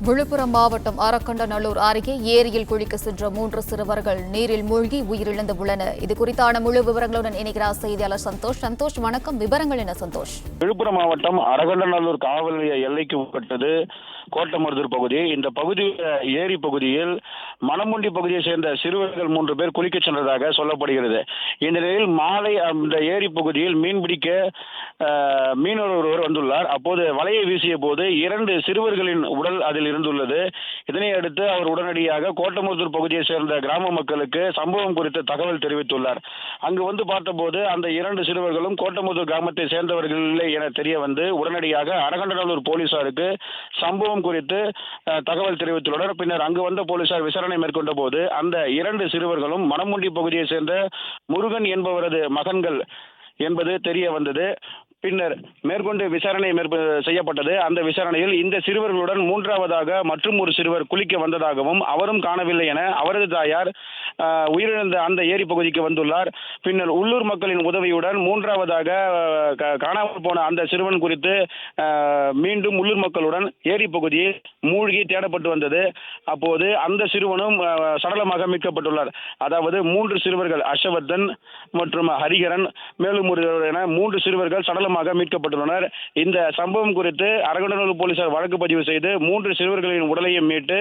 விழுப்புரம் மாவட்டம் அரக்கண்டநல்லூர் அருகே ஏரியில் குளிக்க சென்ற 3 சிறுவர்கள் நீரில் மூழ்கி உயிரிழந்துள்ளனர். இது குறித்தான முழு விவரங்களுடன் இணைகிறார் செய்தியாளர் சந்தோஷ். சந்தோஷ், வணக்கம். விவரங்கள் என்ன சந்தோஷ்? விழுப்புரம் மாவட்டம் அரக்கண்டநல்லூர் காவல் நிலைய எல்லைக்கு உட்பட்டது கோட்டமருதூர் பகுதி. இந்த பகுதி ஏரி பகுதியில் மணமுண்டி பகுதியை சேர்ந்த சிறுவர்கள் 3 பேர் குளிக்க சென்றதாக சொல்லப்படுகிறது. இந்த நிலையில் மாலை அந்த ஏரி பகுதியில் மீன்பிடிக்க மீனவர் ஒருவர் வந்துள்ளார். அப்போது வலையை வீசிய போது 2 சிறுவர்களின் உடல் அதில் இருந்துள்ளது. இதனை அடுத்து அவர் உடனடியாக கோட்டமருதூர் பகுதியை சேர்ந்த கிராம மக்களுக்கு சம்பவம் குறித்து தகவல் தெரிவித்துள்ளார். அங்கு வந்து பார்த்தபோது அந்த 2 சிறுவர்களும் கோட்டமருதூர் கிராமத்தை சேர்ந்தவர்கள் இல்லை என தெரிய வந்து உடனடியாக அரக்கண்டநல்லூர் போலீசாருக்கு சம்பவம் குறித்து தகவல் தெரிவித்துள்ளனர். பின்னர் அங்கு வந்த போலீசார் விசாரணை மேற்கொண்ட போது அந்த 2 சிறுவர்களும் மணமுண்டி பகுதியை சேர்ந்த முருகன் என்பவரது மகன்கள் என்பது தெரிய வந்தது. பின்னர் மேற்கொண்டு விசாரணை செய்யப்பட்டது. அந்த விசாரணையில் இந்த சிறுவர்களுடன் 3வதாக மற்றும் ஒரு சிறுவர் குளிக்க வந்ததாகவும் அவரும் காணவில்லை என அவரது தாயார் உயிரிழந்த அந்த ஏரி பகுதிக்கு வந்துள்ளார். பின்னர் உள்ளூர் மக்களின் உதவியுடன் 3வதாக காணாமல் போன அந்த சிறுவன் குறித்து மீண்டும் உள்ளூர் மக்களுடன் ஏரி பகுதியில் மூழ்கி தேடப்பட்டு வந்தது. அப்போது அந்த சிறுவனும் சடலமாக மீட்கப்பட்டுள்ளார். அதாவது 3 சிறுவர்கள், ஹர்ஷவர்தன் மற்றும் ஹரிகரன், மேலும் என 3 சிறுவர்கள் சடலமாக மீட்கப்பட்டுள்ளனர். இந்த சம்பவம் குறித்து அரக்கண்டநல்லூர் போலீசார் வழக்கு பதிவு செய்து 3 சிறுவர்களின் உடலையும் மீட்டு